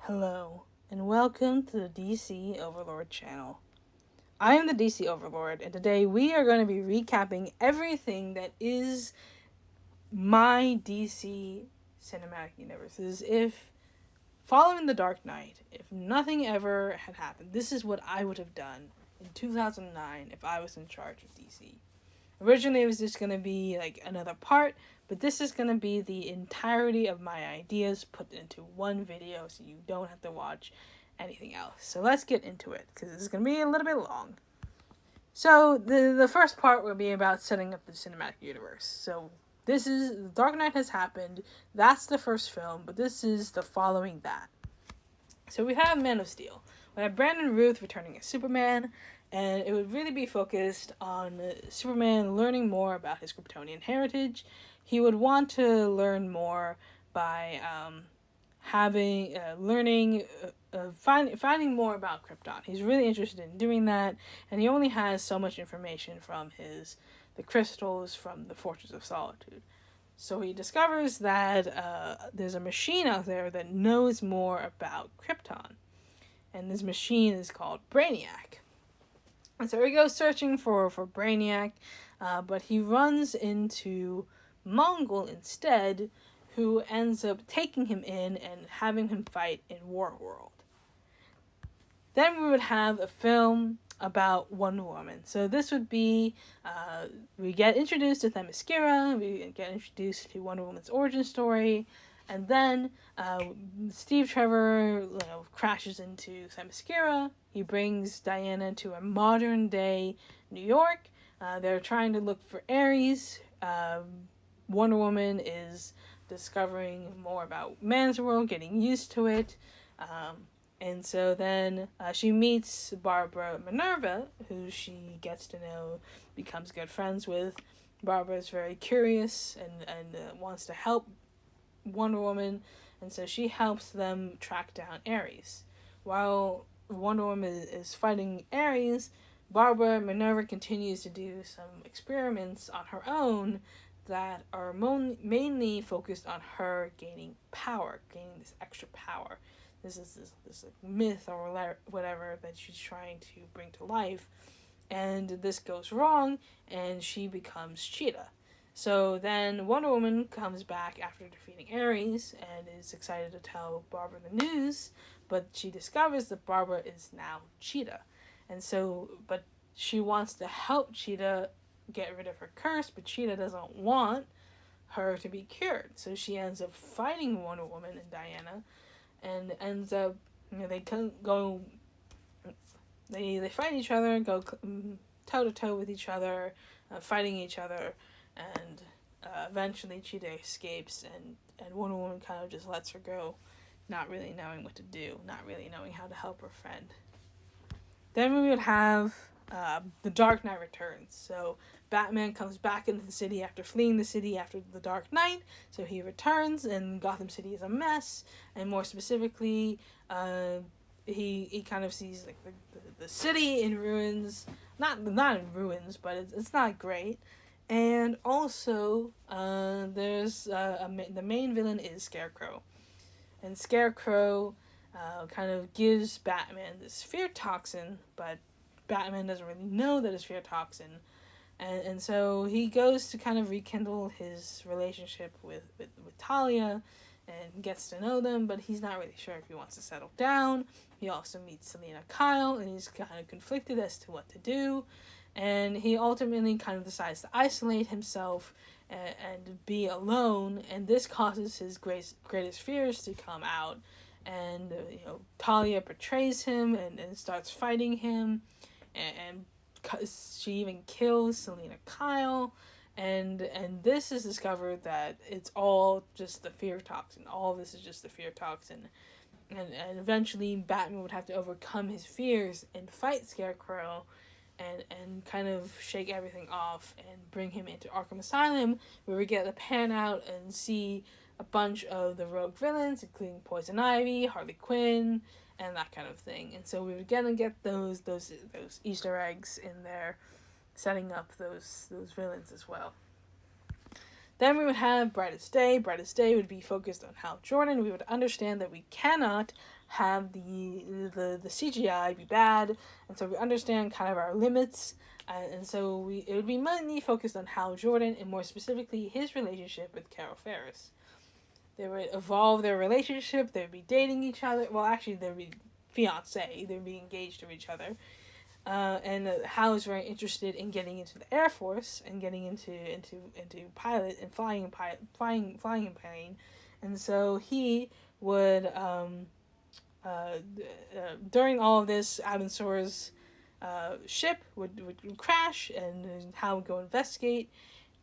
Hello, and welcome to the DC Overlord channel. I am the DC Overlord, and today we are going to be recapping everything that is my DC cinematic universes. If following the Dark Knight, if nothing ever had happened, this is what I would have done in 2009 if I was in charge of DC. Originally, it was just going to be like another part, but this is going to be the entirety of my ideas put into one video so you don't have to watch anything else. So let's get into it, because this is going to be a little bit long. So the first part will be about setting up the cinematic universe. So this is, The Dark Knight has happened, that's the first film, but this is the following that. So we have Man of Steel. We have Brandon Routh returning as Superman, and it would really be focused on Superman learning more about his Kryptonian heritage. He would want to learn more by finding more about Krypton. He's really interested in doing that, and he only has so much information from the crystals from the Fortress of Solitude. So he discovers that there's a machine out there that knows more about Krypton. And this machine is called Brainiac. And so he goes searching for Brainiac, but he runs into Mongol instead, who ends up taking him in and having him fight in Warworld. Then we would have a film about Wonder Woman. So this would be, we get introduced to Themyscira, we get introduced to Wonder Woman's origin story, and then Steve Trevor crashes into Themyscira. He brings Diana to a modern day New York. They're trying to look for Ares. Wonder Woman is discovering more about man's world, getting used to it. And so then she meets Barbara Minerva, who she gets to know, becomes good friends with. Barbara is very curious and wants to help Wonder Woman, and so she helps them track down Ares. While Wonder Woman is fighting Ares, Barbara Minerva continues to do some experiments on her own that are mainly focused on her gaining this extra power. This is this myth or whatever that she's trying to bring to life. And this goes wrong, and she becomes Cheetah. So then Wonder Woman comes back after defeating Ares and is excited to tell Barbara the news, but she discovers that Barbara is now Cheetah. And so, but she wants to help Cheetah get rid of her curse, but Cheetah doesn't want her to be cured. So she ends up fighting Wonder Woman and Diana, and ends up, they fight each other, go toe to toe with each other, fighting each other, and eventually Cheetah escapes, and Wonder Woman kind of just lets her go, not really knowing what to do, not really knowing how to help her friend. Then we would have The Dark Knight Returns. So Batman comes back into the city after fleeing the city after the Dark Knight. So he returns, and Gotham City is a mess. And more specifically, he kind of sees like the city in ruins. Not in ruins, but it's not great. And also, there's the main villain is Scarecrow. And Scarecrow kind of gives Batman this fear toxin, but Batman doesn't really know that it's fear toxin. And so he goes to kind of rekindle his relationship with Talia and gets to know them, but he's not really sure if he wants to settle down. He also meets Selena Kyle, and he's kind of conflicted as to what to do. And he ultimately kind of decides to isolate himself and be alone, and this causes his greatest fears to come out. And Talia betrays him and starts fighting him, and she even kills Selena Kyle, and this is discovered that it's all just the fear toxin. All of this is just the fear toxin, and eventually Batman would have to overcome his fears and fight Scarecrow, and kind of shake everything off and bring him into Arkham Asylum, where we get to pan out and see a bunch of the rogue villains, including Poison Ivy, Harley Quinn, and that kind of thing. And so we would get those Easter eggs in there, setting up those villains as well. Then we would have Brightest Day. Brightest Day would be focused on Hal Jordan. We would understand that we cannot have the CGI be bad, and so we understand kind of our limits. And so it would be mainly focused on Hal Jordan, and more specifically his relationship with Carol Ferris. They would evolve their relationship. They'd be dating each other. Well, actually, they'd be fiancé. They'd be engaged to each other. And Hal is very interested in getting into the Air Force and getting into pilot and flying a plane, and so he would during all of this, Abinsor's ship would crash, and Hal would go investigate,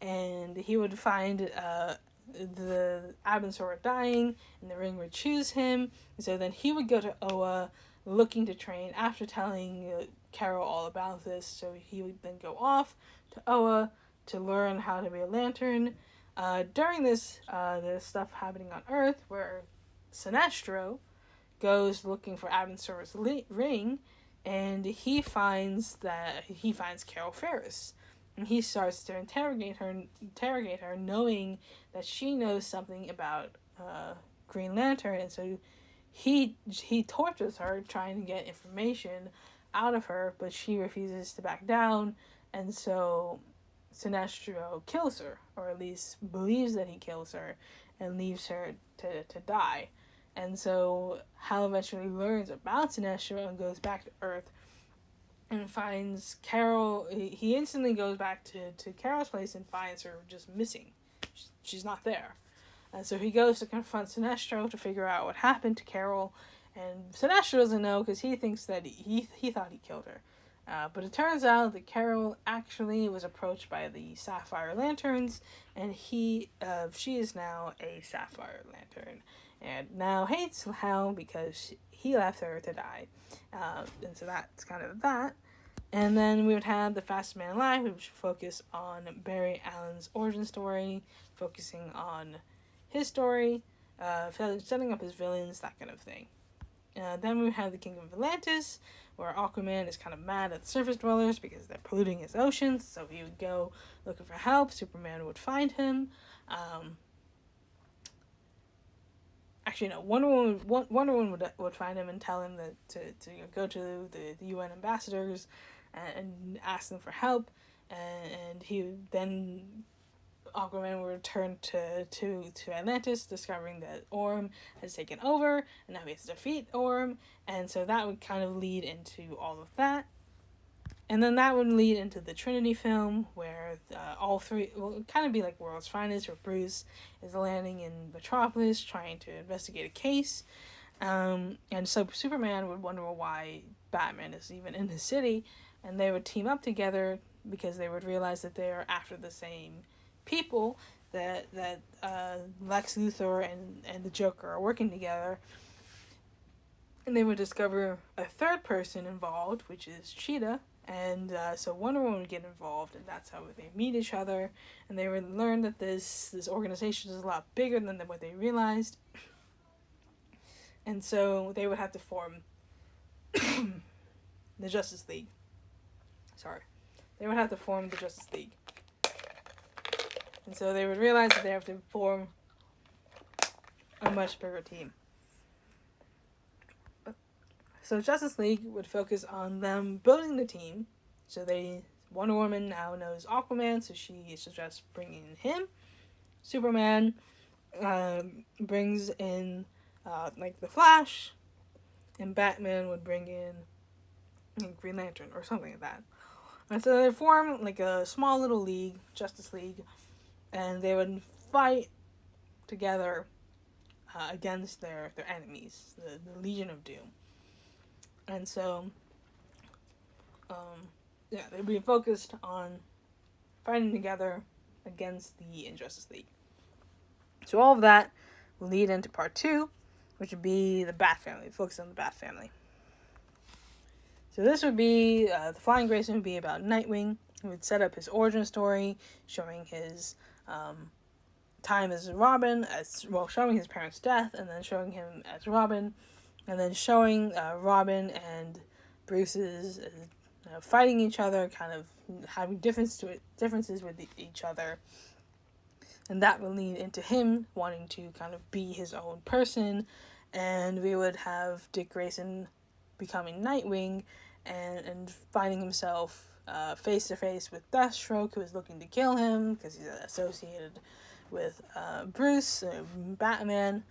and he would find the Abinsor dying, and the ring would choose him. And so then he would go to Oa looking to train after telling Carol all about this. So he would then go off to Oa to learn how to be a lantern. During this, there's stuff happening on Earth where Sinestro goes looking for Abinsor's ring, and he finds Carol Ferris, and he starts to interrogate her, knowing that she knows something about Green Lantern, and so he tortures her, trying to get information out of her, but she refuses to back down, and so Sinestro kills her, or at least believes that he kills her, and leaves her to die. And so Hal eventually learns about Sinestro and goes back to Earth and finds Carol. He instantly goes back to Carol's place and finds her just missing. She's not there. And so he goes to confront Sinestro to figure out what happened to Carol. And Sinestro doesn't know because he thinks that he thought he killed her. But it turns out that Carol actually was approached by the Sapphire Lanterns, and she is now a Sapphire Lantern, and now hates Hal because he left her to die. And so that's kind of that. And then we would have the Fastest Man Alive, which would focus on Barry Allen's origin story, focusing on his story, setting up his villains, that kind of thing. Then we have the King of Atlantis, where Aquaman is kind of mad at the surface dwellers because they're polluting his oceans, so he would go looking for help. Superman would find him. Actually, no, Wonder Woman would find him and tell him that to go to the UN ambassadors and ask them for help, and he would then Aquaman would return to Atlantis, discovering that Orm has taken over, and now he has to defeat Orm, and so that would kind of lead into all of that. And then that would lead into the Trinity film, where all three will kind of be like World's Finest, where Bruce is landing in Metropolis trying to investigate a case. And so Superman would wonder why Batman is even in the city, and they would team up together because they would realize that they are after the same people, that Lex Luthor and the Joker are working together. And they would discover a third person involved, which is Cheetah. And so Wonder Woman would get involved, and that's how they meet each other. And they would learn that this organization is a lot bigger than what they realized. And so they would have to form the Justice League. They would have to form the Justice League. And so they would realize that they have to form a much bigger team. So Justice League would focus on them building the team. So Wonder Woman now knows Aquaman, so she suggests bringing in him. Superman brings in the Flash, and Batman would bring in Green Lantern or something like that. And so they form like a small little league, Justice League, and they would fight together against their enemies, the Legion of Doom. And so, they'd be focused on fighting together against the Injustice League. So all of that will lead into part 2, which would be the Bat Family, focus on the Bat Family. So this would be, the Flying Grayson would be about Nightwing, who would set up his origin story, showing his time as Robin, showing his parents' death, and then showing him as Robin, and then showing Robin and Bruce's fighting each other, kind of having differences with each other. And that will lead into him wanting to kind of be his own person and we would have Dick Grayson becoming Nightwing and finding himself face to face with Deathstroke, who is looking to kill him because he's associated with Bruce, Batman,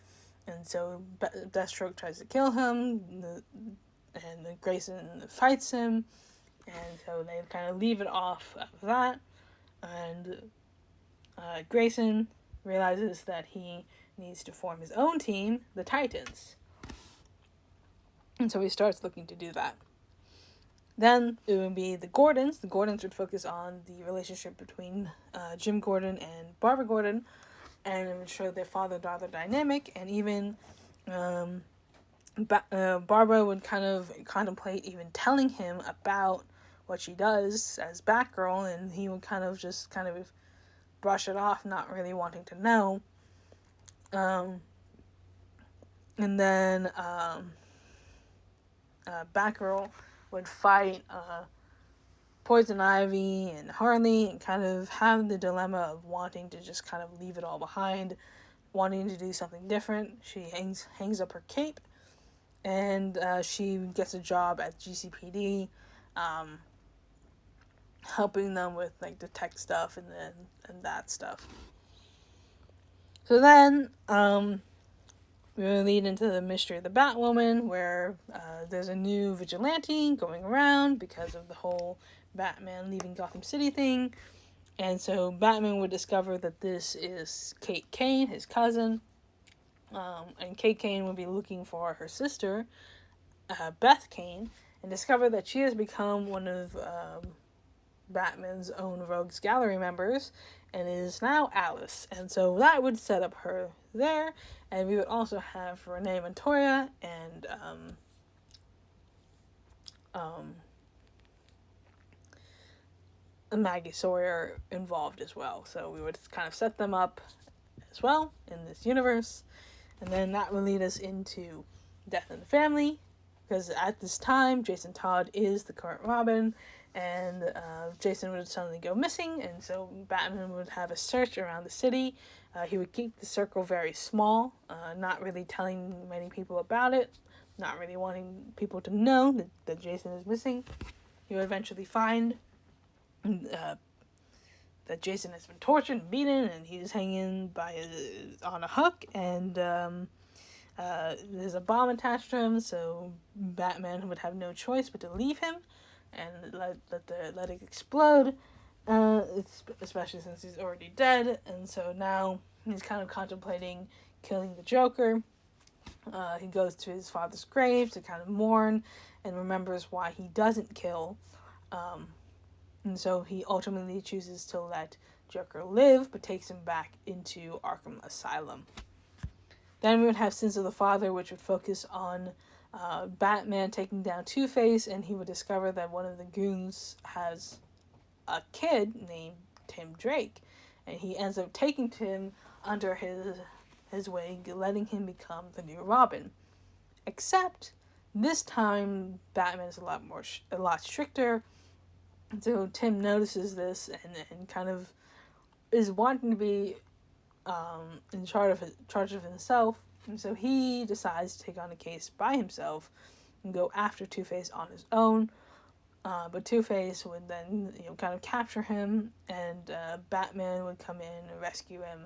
and so Deathstroke tries to kill him, and Grayson fights him, and so they kind of leave it off of that, and Grayson realizes that he needs to form his own team, the Titans, and so he starts looking to do that. Then it would be the Gordons. The Gordons would focus on the relationship between Jim Gordon and Barbara Gordon, and it would show their father-daughter dynamic, and even Barbara would kind of contemplate even telling him about what she does as Batgirl, and he would kind of brush it off, not really wanting to know. And then Batgirl would fight Poison Ivy and Harley and kind of have the dilemma of wanting to just kind of leave it all behind, wanting to do something different. She hangs up her cape, and she gets a job at GCPD, helping them with like the tech stuff and that stuff. So then we will lead into the mystery of the Batwoman, where there's a new vigilante going around because of the whole Batman leaving Gotham City thing. And so Batman would discover that this is Kate Kane, his cousin. And Kate Kane would be looking for her sister, Beth Kane, and discover that she has become one of Batman's own Rogues Gallery members and is now Alice. And so that would set up her there. And we would also have Renee Montoya and Maggie Sawyer involved as well. So we would kind of set them up as well in this universe. And then that would lead us into Death in the Family, because at this time, Jason Todd is the current Robin, and Jason would suddenly go missing, and so Batman would have a search around the city. He would keep the circle very small, not really telling many people about it, not really wanting people to know that Jason is missing. He would eventually find that Jason has been tortured and beaten, and he's hanging on a hook, and there's a bomb attached to him, so Batman would have no choice but to leave him and let it explode, especially since he's already dead. And so now he's kind of contemplating killing the Joker. He goes to his father's grave to kind of mourn and remembers why he doesn't kill, and so he ultimately chooses to let Joker live, but takes him back into Arkham Asylum. Then we would have Sins of the Father, which would focus on Batman taking down Two-Face, and he would discover that one of the goons has a kid named Tim Drake, and he ends up taking Tim under his wing, letting him become the new Robin. Except this time Batman is a lot stricter, and so Tim notices this and kind of is wanting to be in charge of himself, and so he decides to take on a case by himself and go after Two-Face on his own. But Two-Face would then kind of capture him, and Batman would come in and rescue him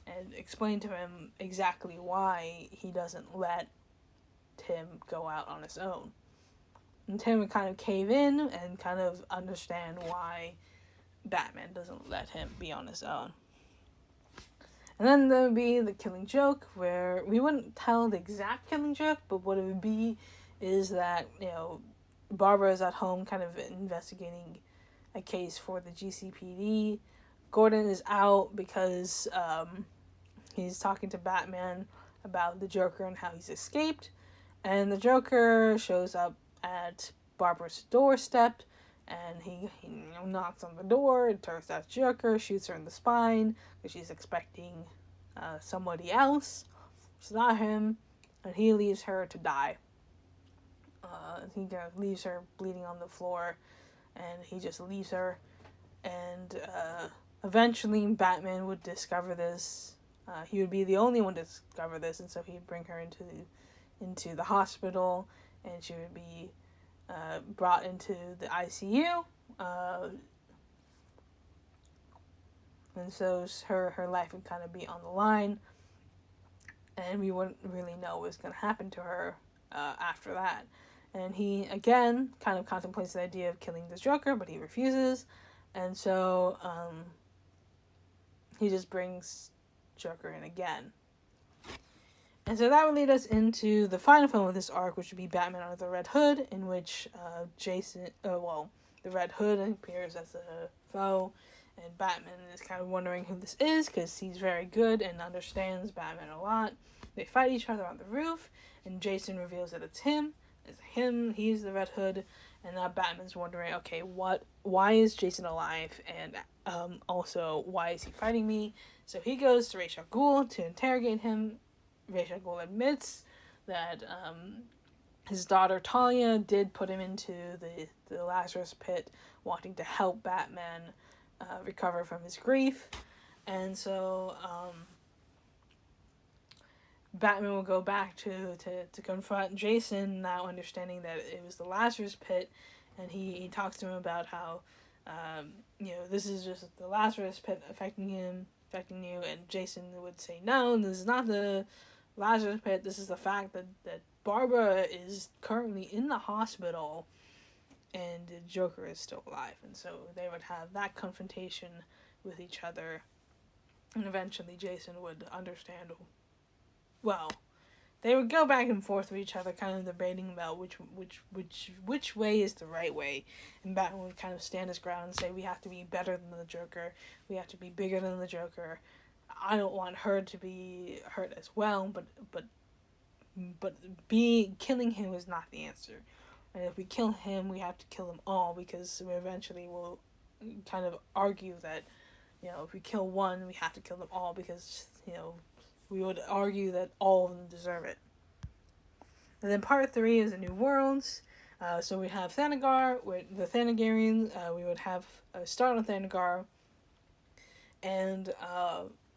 and explain to him exactly why he doesn't let Tim go out on his own. And Tim would kind of cave in and kind of understand why Batman doesn't let him be on his own. And then there would be the Killing Joke, where we wouldn't tell the exact Killing Joke, but what it would be is that, Barbara is at home kind of investigating a case for the GCPD. Gordon is out because he's talking to Batman about the Joker and how he's escaped. And the Joker shows up at Barbara's doorstep, and he knocks on the door. It turns out Joker shoots her in the spine because she's expecting somebody else. It's not him, and he leaves her to die. He leaves her bleeding on the floor, and he just leaves her. And eventually Batman would discover this. He would be the only one to discover this, and so he'd bring her into into the hospital, and she would be brought into the ICU. And so her life would kind of be on the line, and we wouldn't really know what's going to happen to her after that. And he, again, kind of contemplates the idea of killing the Joker, but he refuses. And so he just brings Joker in again. And so that would lead us into the final film of this arc, which would be Batman Under the Red Hood, in which the Red Hood appears as a foe, and Batman is kind of wondering who this is, because he's very good and understands Batman a lot. They fight each other on the roof, and Jason reveals that it's him. It's him, he's the Red Hood, and now Batman's wondering, okay, why is Jason alive, and also, why is he fighting me? So he goes to Ra's al Ghul to interrogate him. Ra's al Ghul admits that his daughter Talia did put him into the Lazarus pit, wanting to help Batman recover from his grief. And so Batman will go back to confront Jason, now understanding that it was the Lazarus pit, and he talks to him about how this is just the Lazarus pit affecting you, and Jason would say, no, this is not the Lazarus pit, this is the fact that Barbara is currently in the hospital and the Joker is still alive. And so they would have that confrontation with each other, and eventually Jason would understand. Well, they would go back and forth with each other, kind of debating about which way is the right way. And Batman would kind of stand his ground and say, we have to be better than the Joker, we have to be bigger than the Joker. I don't want her to be hurt as well, but killing him is not the answer. And if we kill him, we have to kill them all, because we eventually will kind of argue that, if we kill one, we have to kill them all, because, we would argue that all of them deserve it. And then part 3 is the New Worlds. So we have Thanagar, with the Thanagarian. We would have start on Thanagar, and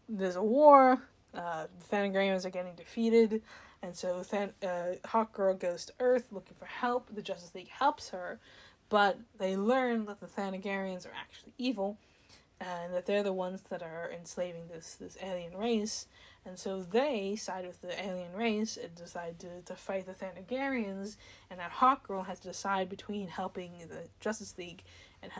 there's a war. The Thanagarians are getting defeated, and so Hawkgirl goes to Earth looking for help. The Justice League helps her, but they learn that the Thanagarians are actually evil, and that they're the ones that are enslaving this alien race. And so they side with the alien race and decide to fight the Thanagarians, and now Hawkgirl has to decide between helping the Justice League and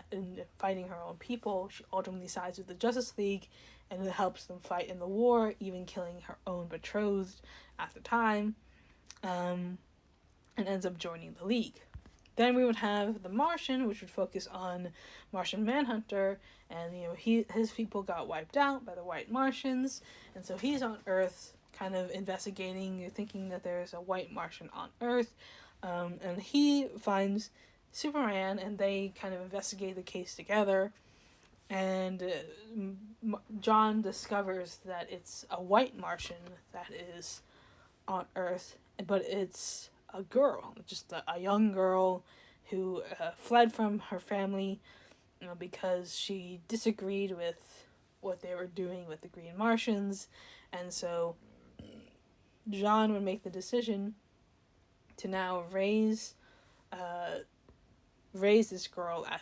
fighting her own people. She ultimately sides with the Justice League, and it helps them fight in the war, even killing her own betrothed at the time, and ends up joining the League. Then we would have the Martian, which would focus on Martian Manhunter, and his people got wiped out by the White Martians, and so he's on Earth, kind of investigating, thinking that there's a White Martian on Earth, and he finds Superman, and they kind of investigate the case together, and John discovers that it's a White Martian that is on Earth, but it's a girl, just a young girl who fled from her family because she disagreed with what they were doing with the Green Martians, and so John would make the decision to now raise this girl as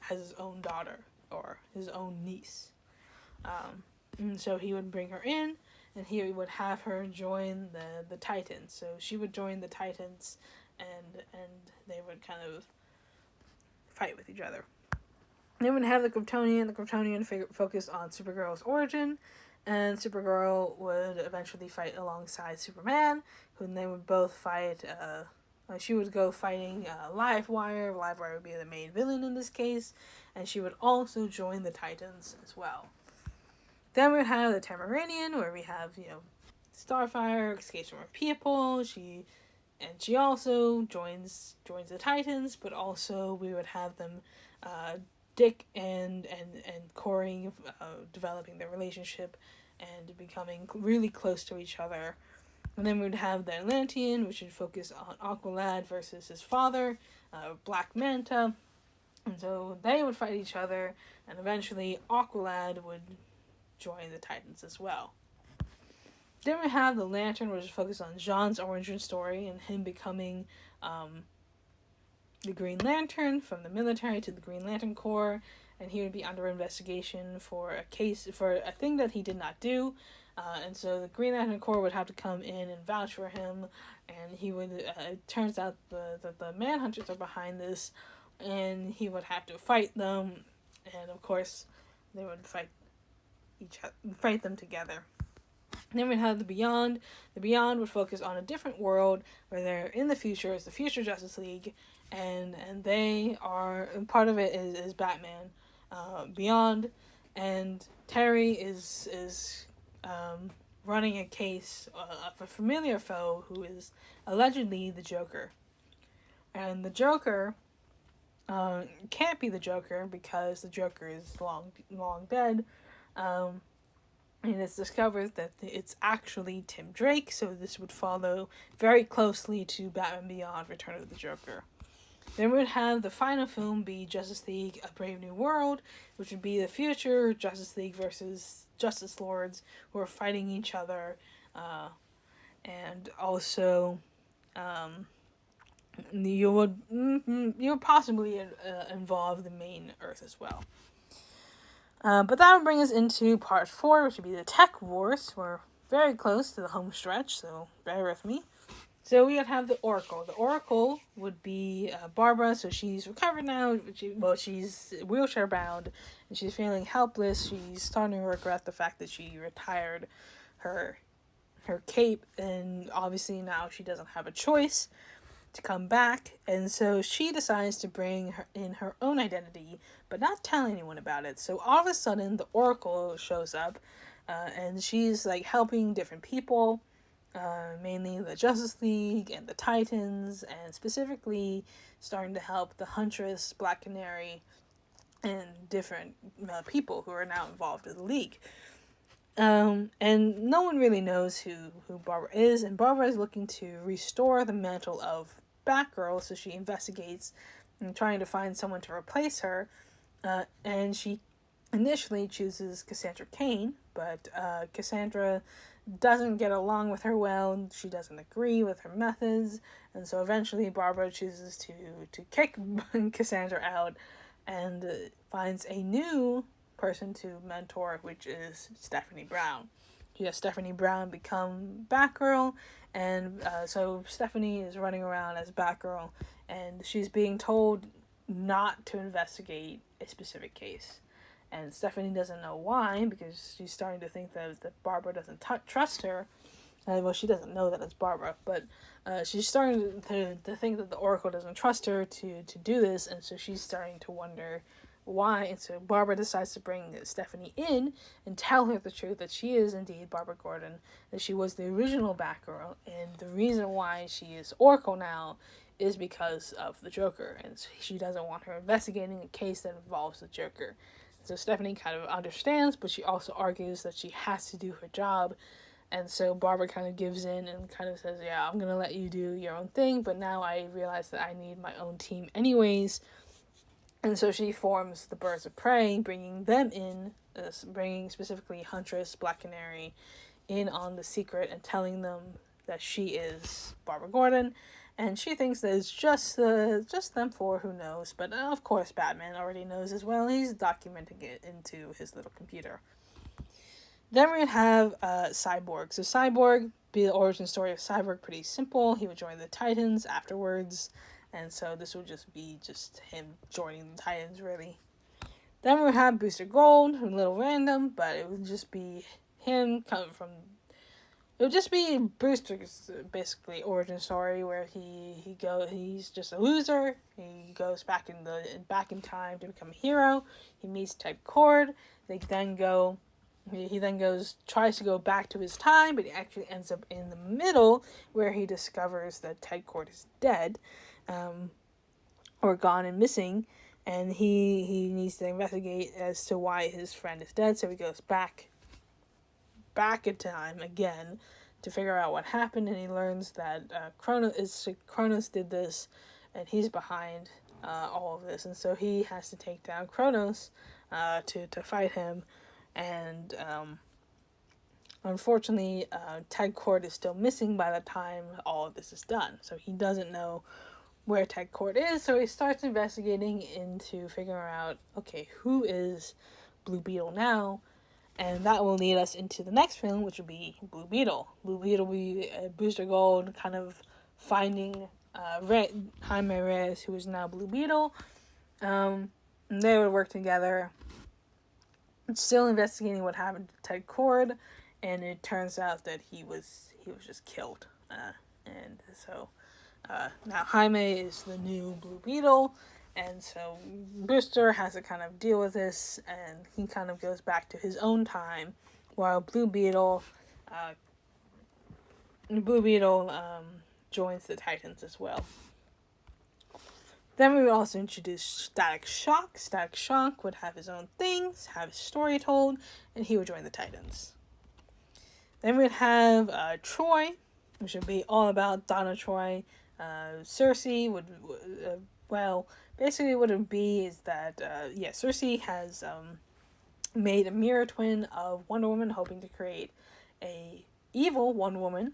his own daughter, or his own niece. And so he would bring her in, and he would have her join the Titans. So she would join the Titans, and they would kind of fight with each other. They would have the Kryptonian. The Kryptonian focused on Supergirl's origin, and Supergirl would eventually fight alongside Superman, who they would both fight. She would go fighting Livewire. Livewire would be the main villain in this case, and she would also join the Titans as well. Then we have the Themyscira, where we have, Starfire escapes from her people. She also joins the Titans, but also we would have them, Dick and Corey, developing their relationship and becoming really close to each other. And then we would have the Atlantean, which would focus on Aqualad versus his father, Black Manta. And so they would fight each other, and eventually Aqualad would join the Titans as well. Then we have the Lantern, which is focused on Jean's origin story and him becoming the Green Lantern, from the military to the Green Lantern Corps, and he would be under investigation for a thing that he did not do, and so the Green Lantern Corps would have to come in and vouch for him, and he would. It turns out the Manhunters are behind this, and he would have to fight them, and of course, they would fight them together. Then we have the Beyond. The Beyond would focus on a different world where they're in the future. It's the Future Justice League, and they are, and part of it is Batman Beyond, and Terry is running a case of a familiar foe who is allegedly the Joker. And the Joker can't be the Joker because the Joker is long dead. And it's discovered that it's actually Tim Drake, so this would follow very closely to Batman Beyond: Return of the Joker. Then we would have the final film be Justice League: A Brave New World, which would be the future Justice League versus Justice Lords who are fighting each other, and also you would possibly involve the main Earth as well. But that would bring us into part 4, which would be the Tech Wars. We're very close to the home stretch, so bear with me. So we would have the Oracle. The Oracle would be Barbara, so she's recovered now. She's wheelchair bound, and she's feeling helpless. She's starting to regret the fact that she retired her cape, and obviously now she doesn't have a choice to come back, and so she decides to bring in her own identity, but not tell anyone about it. So all of a sudden, the Oracle shows up, and she's like helping different people, mainly the Justice League and the Titans, and specifically starting to help the Huntress, Black Canary, and different people who are now involved in the League. And no one really knows who Barbara is, and Barbara is looking to restore the mantle of Batgirl, so she investigates and trying to find someone to replace her, and she initially chooses Cassandra Cain, but Cassandra doesn't get along with her well. She doesn't agree with her methods, and so eventually Barbara chooses to kick Cassandra out and finds a new person to mentor, which is Stephanie Brown. She has Stephanie Brown become Batgirl, and so Stephanie is running around as Batgirl, and she's being told not to investigate a specific case. And Stephanie doesn't know why, because she's starting to think that Barbara doesn't trust her. Well, she doesn't know that it's Barbara, but she's starting to think that the Oracle doesn't trust her to do this, and so she's starting to wonder why. And so Barbara decides to bring Stephanie in and tell her the truth, that she is indeed Barbara Gordon, that she was the original Batgirl, and the reason why she is Oracle now is because of the Joker, and so she doesn't want her investigating a case that involves the Joker. So Stephanie kind of understands, but she also argues that she has to do her job, and so Barbara kind of gives in and kind of says, yeah, I'm going to let you do your own thing, but now I realize that I need my own team anyways. And so she forms the Birds of Prey, bringing them in, bringing specifically Huntress, Black Canary, in on the secret and telling them that she is Barbara Gordon. And she thinks that it's just them four, who knows. But of course Batman already knows as well. He's documenting it into his little computer. Then we have Cyborg. So Cyborg, the origin story of Cyborg, pretty simple. He would join the Titans afterwards. And so this would just be him joining the Titans, really. Then we would have Booster Gold, a little random, but it would just be him coming from... It would just be Booster's, basically, origin story, where he's just a loser. He goes back in time to become a hero. He meets Ted Kord. He then tries to go back to his time, but he actually ends up in the middle, where he discovers that Ted Kord is dead. Or gone and missing, and he needs to investigate as to why his friend is dead, so he goes back in time again to figure out what happened, and he learns that Kronos did this, and he's behind all of this, and so he has to take down Kronos to fight him, and unfortunately, Ted Kord is still missing by the time all of this is done. So he doesn't know where Ted Kord is, so he starts investigating into figuring out, okay, who is Blue Beetle now? And that will lead us into the next film, which will be Blue Beetle. Blue Beetle will be Booster Gold kind of finding Jaime Reyes, who is now Blue Beetle. And they would work together, still investigating what happened to Ted Kord, and it turns out that he was just killed. And so now Jaime is the new Blue Beetle, and so Booster has to kind of deal with this, and he kind of goes back to his own time, while Blue Beetle joins the Titans as well. Then we would also introduce Static Shock. Static Shock would have his own things, have his story told, and he would join the Titans. Then we'd have Troy, which would be all about Donna Troy. Circe would, basically what it would be is that, Circe has made a mirror twin of Wonder Woman, hoping to create a evil Wonder Woman,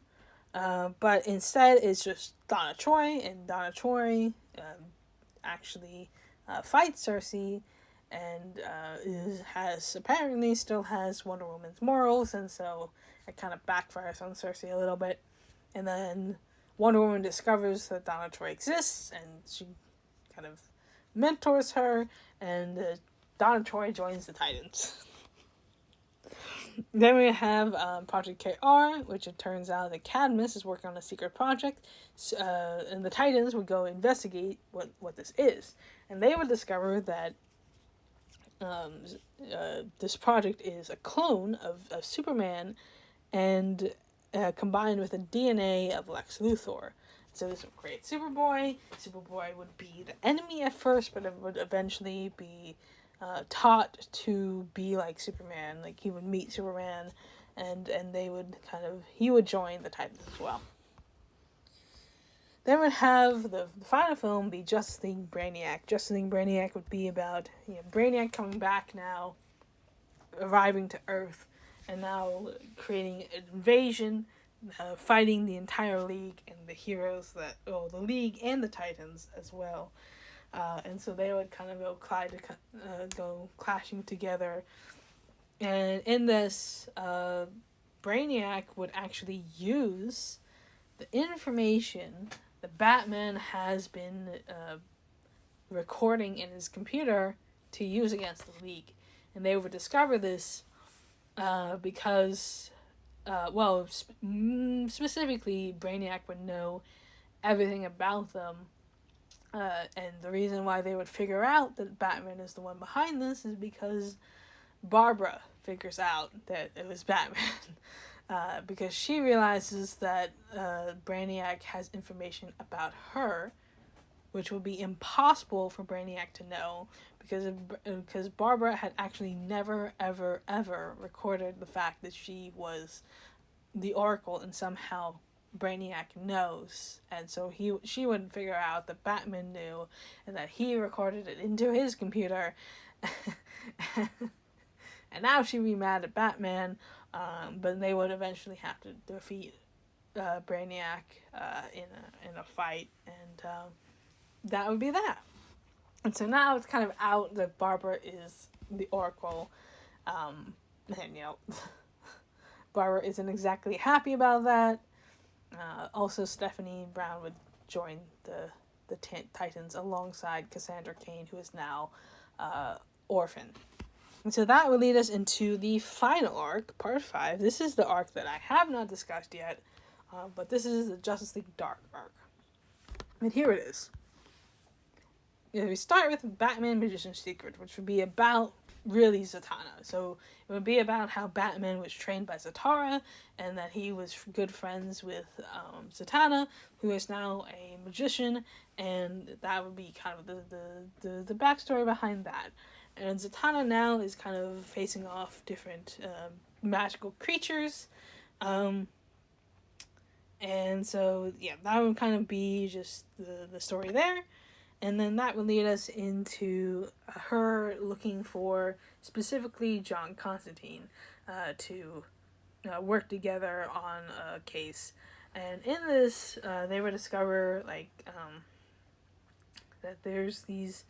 but instead it's just Donna Troy, and Donna Troy actually fights Circe, and apparently still has Wonder Woman's morals, and so it kind of backfires on Circe a little bit. And then Wonder Woman discovers that Donna Troy exists, and she kind of mentors her, and Donna Troy joins the Titans. Then we have Project KR, which it turns out that Cadmus is working on a secret project, and the Titans would go investigate what this is. And they would discover that this project is a clone of Superman, and combined with the DNA of Lex Luthor. So this would create Superboy. Superboy would be the enemy at first, but it would eventually be taught to be like Superman. Like, he would meet Superman, and he would join the Titans as well. Then we'd have the final film be Justice League Brainiac. Justice League Brainiac would be about Brainiac coming back now, arriving to Earth, and now creating an invasion, fighting the entire League and the heroes the League and the Titans as well. And so they would kind of go clashing together. And in this, Brainiac would actually use the information that Batman has been recording in his computer to use against the League. And they would discover this because, specifically, Brainiac would know everything about them. And the reason why they would figure out that Batman is the one behind this is because Barbara figures out that it was Batman. Because she realizes that Brainiac has information about her, which would be impossible for Brainiac to know, because Barbara had actually never, ever, ever recorded the fact that she was the Oracle, and somehow Brainiac knows. And so she would figure out that Batman knew, and that he recorded it into his computer. And now she'd be mad at Batman, but they would eventually have to defeat Brainiac in a fight, and that would be that. And so now it's kind of out that Barbara is the Oracle, and Barbara isn't exactly happy about that. Also, Stephanie Brown would join the Titans alongside Cassandra Cain, who is now orphan. And so that would lead us into the final arc, part 5. This is the arc that I have not discussed yet, but this is the Justice League Dark arc. And here it is. We start with Batman Magician's Secret, which would be about, really, Zatanna. So it would be about how Batman was trained by Zatara, and that he was good friends with Zatanna, who is now a magician, and that would be kind of the backstory behind that. And Zatanna now is kind of facing off different magical creatures. And so, that would kind of be just the story there. And then that would lead us into her looking for, specifically, John Constantine to work together on a case. And in this, they would discover that there's these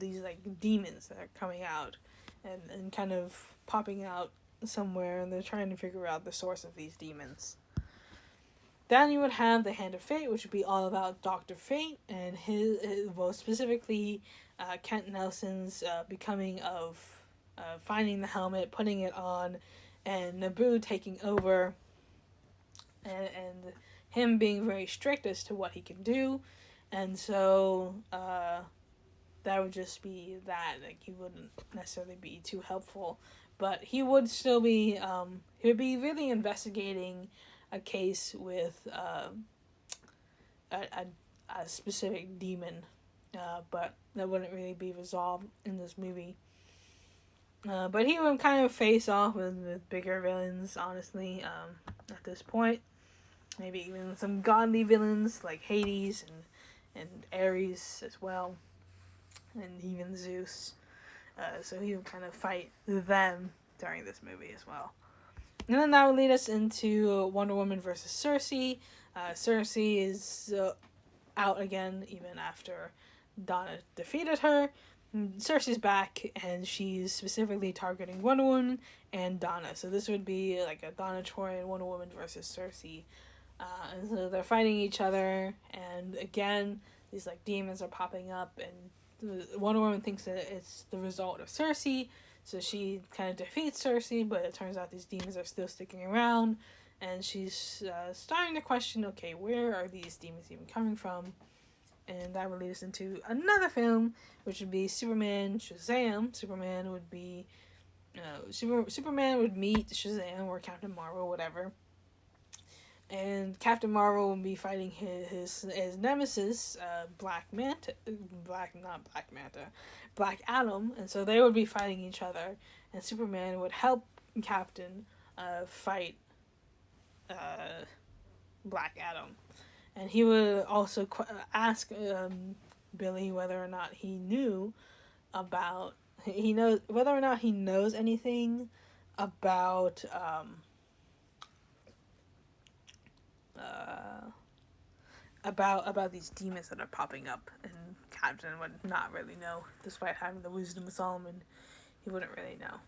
like demons that are coming out and kind of popping out somewhere, and they're trying to figure out the source of these demons. Then you would have the Hand of Fate, which would be all about Dr. Fate and well, specifically Kent Nelson's becoming of finding the helmet, putting it on, and Naboo taking over, and him being very strict as to what he can do. And so that would just be that. Like, he wouldn't necessarily be too helpful, but he would still be, he would be really investigating a case with a specific demon, but that wouldn't really be resolved in this movie. But he would kind of face off with bigger villains, honestly, at this point. Maybe even some godly villains like Hades and Ares as well, and even Zeus. So he would kind of fight them during this movie as well. And then that would lead us into Wonder Woman versus Circe. Circe is out again, even after Donna defeated her. Circe's back, and she's specifically targeting Wonder Woman and Donna. So this would be like a Donna Troy and Wonder Woman versus Circe. And so they're fighting each other, and again, these like demons are popping up, and Wonder Woman thinks that it's the result of Circe. So she kind of defeats Circe, but it turns out these demons are still sticking around, and she's starting to question, okay, where are these demons even coming from? And that would lead us into another film, which would be Superman Shazam. Superman would be Superman would meet Shazam or Captain Marvel, whatever. And Captain Marvel would be fighting his nemesis, Black Adam, and so they would be fighting each other, and Superman would help Captain fight Black Adam, and he would also ask Billy whether or not he knows anything about about these demons that are popping up, and Captain would not really know, despite having the wisdom of Solomon. He wouldn't really know.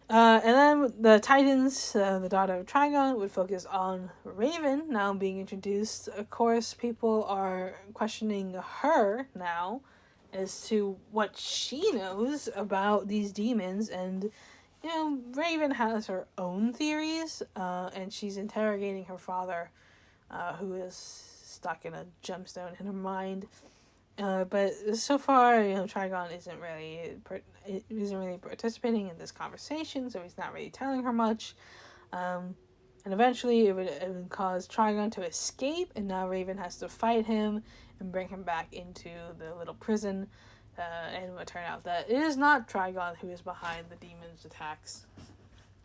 And then the Titans, the daughter of Trigon, would focus on Raven now being introduced. Of course, people are questioning her now as to what she knows about these demons, and Raven has her own theories, and she's interrogating her father, who is stuck in a gemstone in her mind. But so far, Trigon isn't really participating in this conversation, so he's not really telling her much. And eventually, it would cause Trigon to escape, and now Raven has to fight him and bring him back into the little prison. And it would turn out that it is not Trigon who is behind the demon's attacks.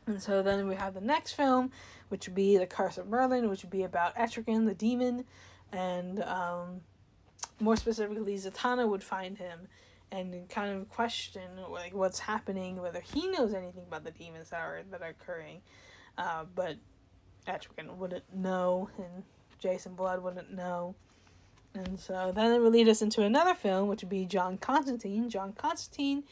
And so then we have the next film, which would be The Curse of Merlin, which would be about Etrigan, the demon, and more specifically, Zatanna would find him and kind of question like what's happening, whether he knows anything about the demons that are occurring. But Etrigan wouldn't know, and Jason Blood wouldn't know. And so then it would lead us into another film, which would be John Constantine. John Constantine,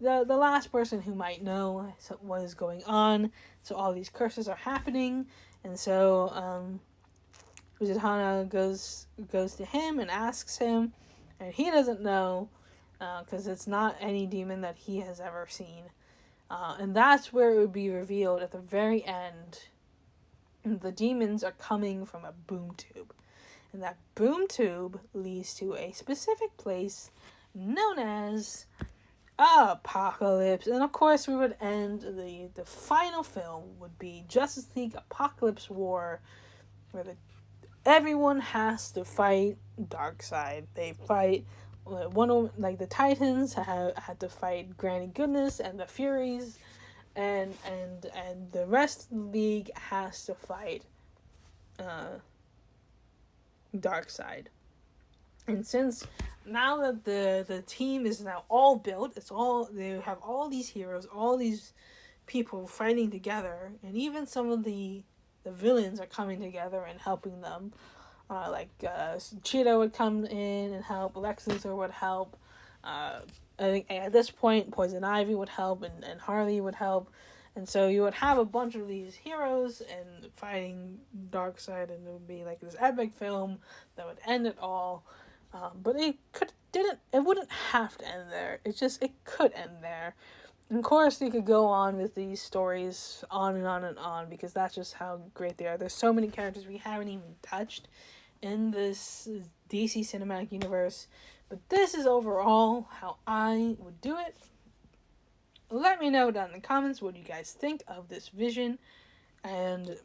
the last person who might know what is going on. So all these curses are happening, and so Zatanna goes to him and asks him, and he doesn't know, because it's not any demon that he has ever seen. And that's where it would be revealed at the very end. The demons are coming from a boom tube. And that boom tube leads to a specific place known as Apokolips. And of course, we would end the final film would be Justice League Apokolips War, where everyone has to fight Darkseid. They fight the Titans had to fight Granny Goodness and the Furies, and the rest of the League has to fight Darkseid. And since now that the team is now all built, they have all these heroes, all these people fighting together, and even some of the villains are coming together and helping them. Cheetah would come in and help. Lex Luthor would help. I think at this point, Poison Ivy would help, and Harley would help. And so you would have a bunch of these heroes and fighting Darkseid, and it would be like this epic film that would end it all. But it wouldn't have to end there. It could end there. And of course, you could go on with these stories on and on and on, because that's just how great they are. There's so many characters we haven't even touched in this DC cinematic universe. But this is overall how I would do it. Let me know down in the comments what you guys think of this vision and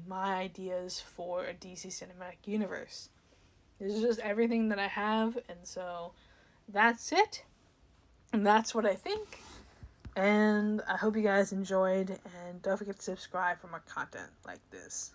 my ideas for a DC cinematic universe. This is just everything that I have, and so that's it. And that's what I think. And I hope you guys enjoyed, and don't forget to subscribe for more content like this.